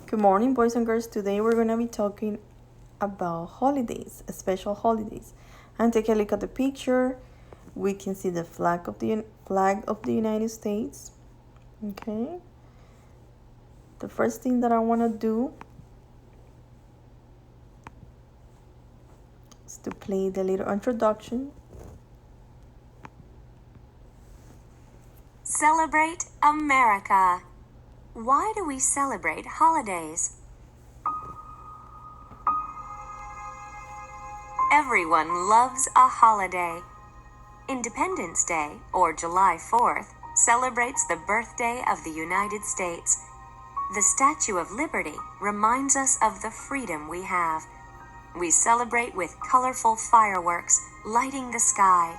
Good morning, boys and girls. Today we're going to be talking about holidays, special holidays. And take a look at the picture. We can see the flag of the United States. Okay. The first thing that I want to do is to play the little introduction. Celebrate America. Why do we celebrate holidays? Everyone loves a holiday. Independence Day, or July 4th, celebrates the birthday of the United States. The Statue of Liberty reminds us of the freedom we have. We celebrate with colorful fireworks lighting the sky.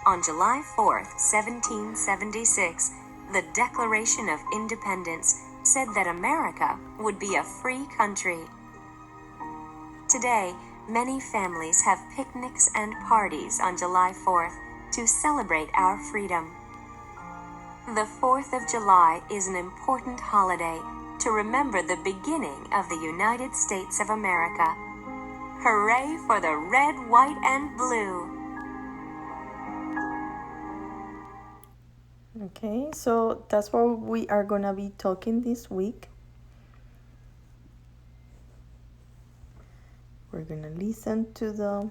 On July 4th, 1776, the Declaration of Independence said that America would be a free country. Today, many families have picnics and parties on July 4th to celebrate our freedom. The 4th of July is an important holiday to remember the beginning of the United States of America. Hooray for the red, white, and blue! Okay, so that's what we are going to be talking this week. We're going to listen to the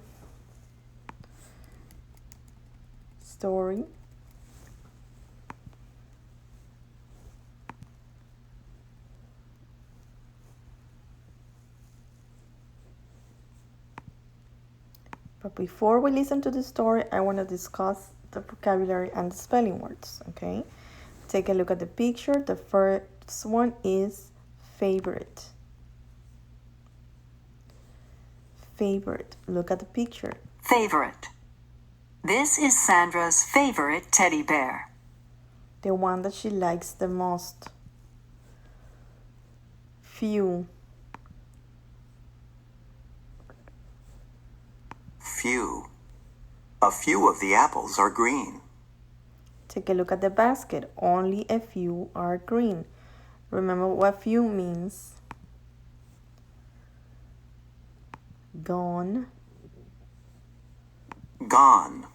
story. But before we listen to the story, I want to discuss the vocabulary and the spelling words, okay? Take a look at the picture. The first one is favorite. Favorite. Look at the picture. Favorite. This is Sandra's favorite teddy bear. The one that she likes the most. Few. Few. A few of the apples are green. Take a look at the basket. Only a few are green. Remember what few means. Gone. Gone.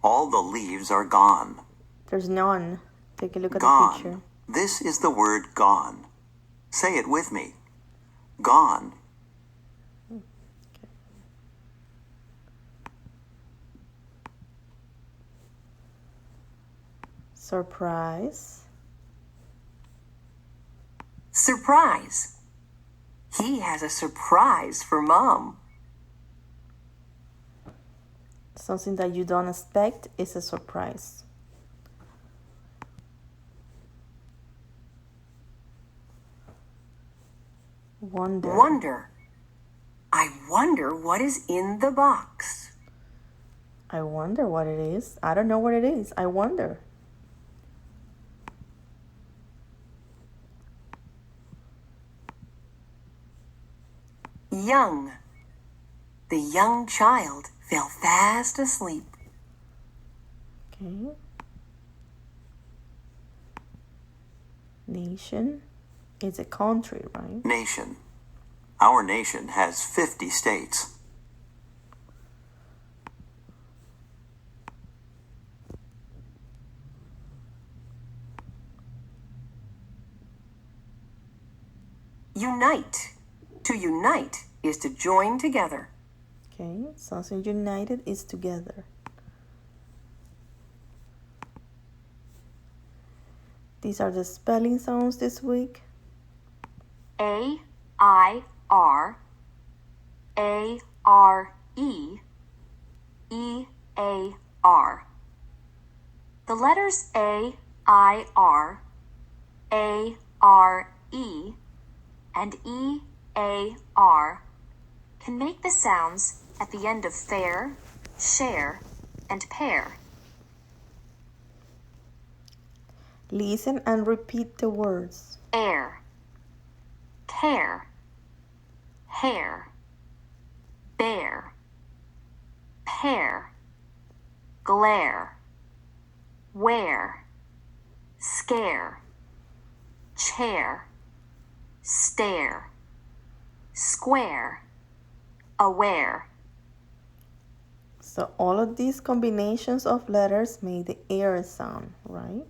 All the leaves are gone. There's none. Take a look at Gone. the picture. This is the word gone. Say it with me. Gone. Surprise. Surprise. He has a surprise for Mom. Something that you don't expect is a surprise. Wonder. Wonder. I wonder what is in the box. I wonder what it is. I don't know what it is. I wonder. Young. The young child fell fast asleep. Okay. Nation is a country, right? Nation. Our nation has 50 states. Unite. To unite is to join together. Okay, something united is together. These are the spelling sounds this week. A-I-R, A-R-E, E-A-R. The letters A-I-R, A-R-E, and E-A-R can make the sounds at the end of fair, share, and pair. Listen and repeat the words. Air, care, hair, bear, pair, glare, wear, scare, chair, stare, square, aware. So all of these combinations of letters make the air sound, right?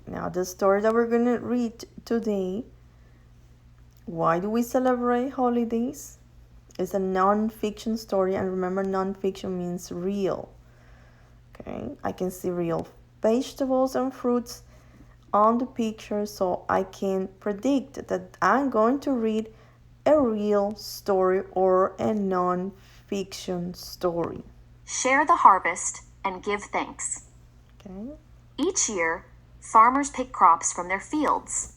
Now the story that we're going to read today, why do we celebrate holidays? It's a non-fiction story, and remember, non-fiction means real. Okay, I can see real vegetables and fruits on the picture, so I can predict that I'm going to read a real story or a non-fiction story. Share the harvest and give thanks. Okay. Each year, farmers pick crops from their fields.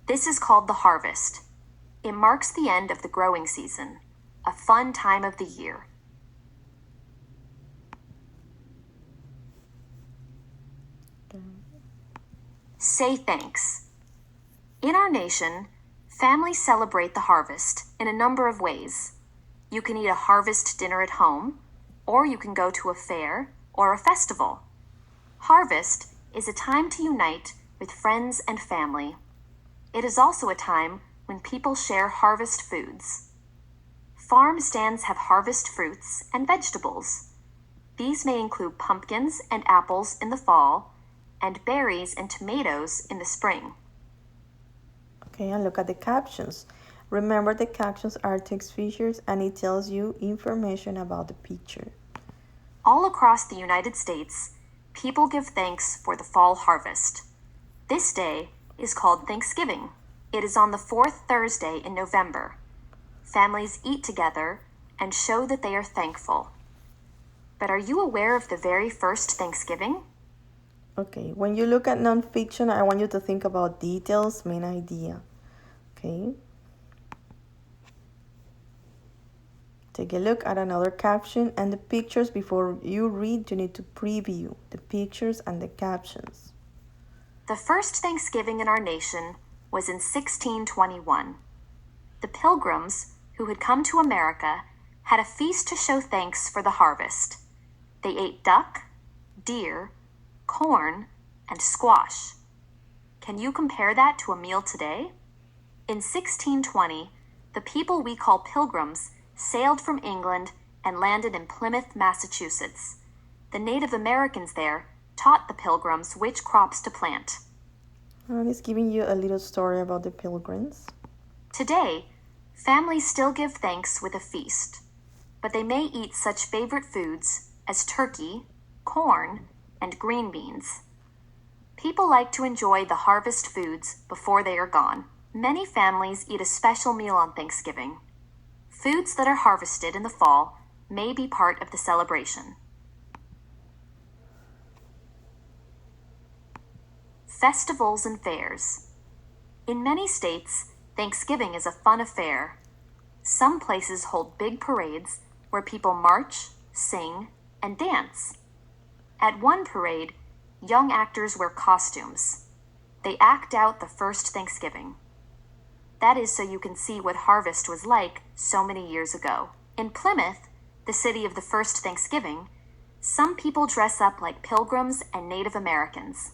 This is called the harvest. It marks the end of the growing season, a fun time of the year. Say thanks. In our nation, families celebrate the harvest in a number of ways. You can eat a harvest dinner at home, or you can go to a fair or a festival. Harvest is a time to unite with friends and family. It is also a time when people share harvest foods. Farm stands have harvest fruits and vegetables. These may include pumpkins and apples in the fall, and berries and tomatoes in the spring. Okay, and look at the captions. Remember, the captions are text features, and it tells you information about the picture. All across the United States, people give thanks for the fall harvest. This day is called Thanksgiving. It is on the fourth Thursday in November. Families eat together and show that they are thankful. But are you aware of the very first Thanksgiving? Okay, when you look at nonfiction, I want you to think about details, main idea. Okay. Take a look at another caption and the pictures. Before you read, you need to preview the pictures and the captions. The first Thanksgiving in our nation was in 1621. The Pilgrims, who had come to America, had a feast to show thanks for the harvest. They ate duck, deer, corn, and squash. Can you compare that to a meal today? In 1620, the people we call Pilgrims sailed from England and landed in Plymouth, Massachusetts. The Native Americans there taught the Pilgrims which crops to plant. And it's giving you a little story about the Pilgrims. Today, families still give thanks with a feast, but they may eat such favorite foods as turkey, corn, and green beans. People like to enjoy the harvest foods before they are gone. Many families eat a special meal on Thanksgiving. Foods that are harvested in the fall may be part of the celebration. Festivals and fairs. In many states, Thanksgiving is a fun affair. Some places hold big parades where people march, sing, and dance. At one parade, young actors wear costumes. They act out the first Thanksgiving. That is so you can see what harvest was like so many years ago. In Plymouth, the city of the first Thanksgiving, some people dress up like Pilgrims and Native Americans.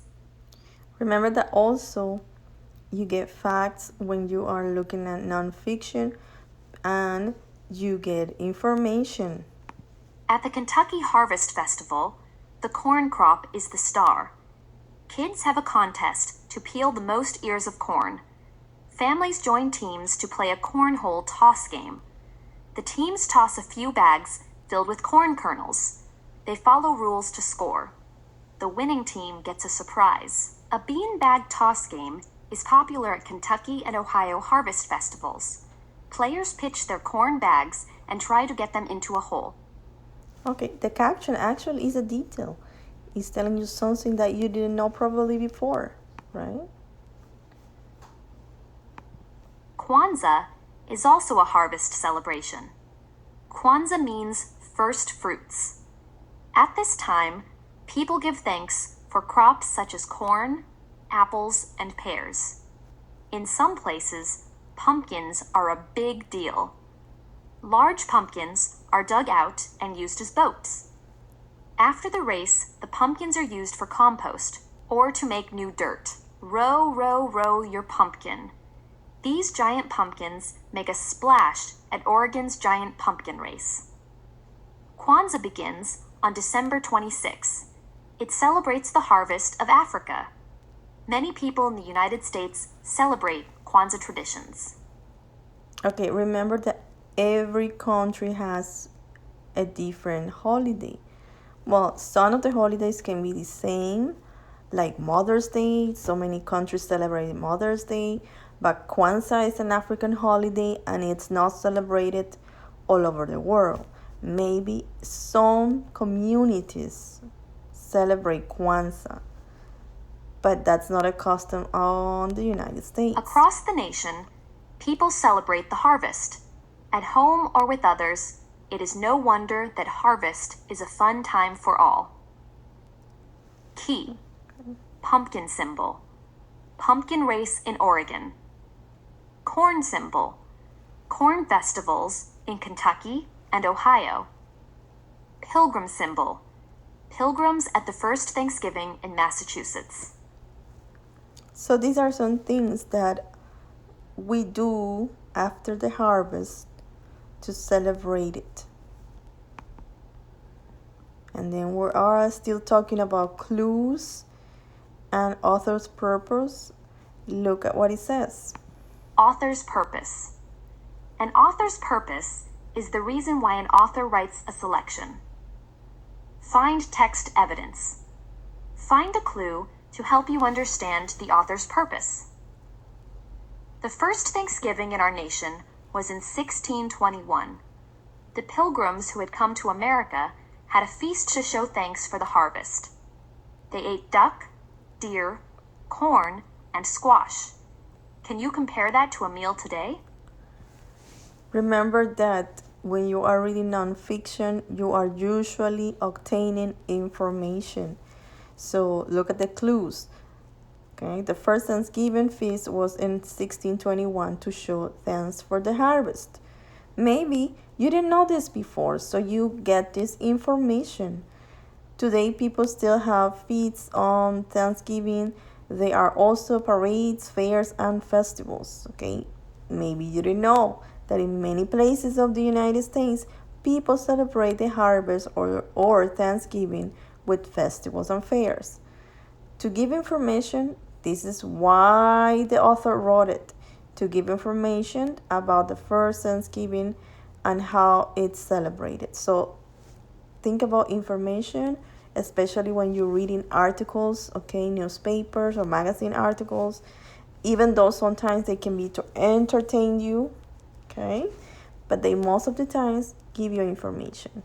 Remember that also you get facts when you are looking at nonfiction, and you get information. At the Kentucky Harvest Festival, the corn crop is the star. Kids have a contest to peel the most ears of corn. Families join teams to play a cornhole toss game. The teams toss a few bags filled with corn kernels. They follow rules to score. The winning team gets a surprise. A beanbag toss game is popular at Kentucky and Ohio harvest festivals. Players pitch their corn bags and try to get them into a hole. Okay, the caption actually is a detail. It's telling you something that you didn't know probably before, right? Kwanzaa is also a harvest celebration. Kwanzaa means first fruits. At this time, people give thanks for crops such as corn, apples, and pears. In some places, pumpkins are a big deal. Large pumpkins are dug out and used as boats. After the race, the pumpkins are used for compost or to make new dirt. Row, row, row your pumpkin. These giant pumpkins make a splash at Oregon's giant pumpkin race. Kwanzaa begins on December 26. It celebrates the harvest of Africa. Many people in the United States celebrate Kwanzaa traditions. Okay, remember that every country has a different holiday. Well, some of the holidays can be the same, like Mother's Day. So many countries celebrate Mother's Day, but Kwanzaa is an African holiday and it's not celebrated all over the world. Maybe some communities celebrate Kwanzaa, but that's not a custom on the United States. Across the nation, people celebrate the harvest. At home or with others, it is no wonder that harvest is a fun time for all. Key: pumpkin symbol. Pumpkin race in Oregon. Corn symbol. Corn festivals in Kentucky and Ohio. Pilgrim symbol. Pilgrims at the first Thanksgiving in Massachusetts. So these are some things that we do after the harvest to celebrate it. And then we are still talking about clues and author's purpose. Look at what it says. Author's purpose. An author's purpose is the reason why an author writes a selection. Find text evidence. Find a clue to help you understand the author's purpose. The first Thanksgiving in our nation was in 1621. The Pilgrims who had come to America had a feast to show thanks for the harvest. They ate duck, deer, corn, and squash. Can you compare that to a meal today? Remember that when you are reading nonfiction, you are usually obtaining information. So look at the clues. Okay, the first Thanksgiving feast was in 1621 to show thanks for the harvest. Maybe you didn't know this before, so you get this information. Today, people still have feasts on Thanksgiving. There are also parades, fairs, and festivals. Okay, maybe you didn't know that in many places of the United States, people celebrate the harvest or Thanksgiving with festivals and fairs. To give information, this is why the author wrote it, to give information about the first Thanksgiving and how it's celebrated. So think about information, especially when you're reading articles, okay, newspapers or magazine articles, even though sometimes they can be to entertain you, okay, but they most of the times give you information.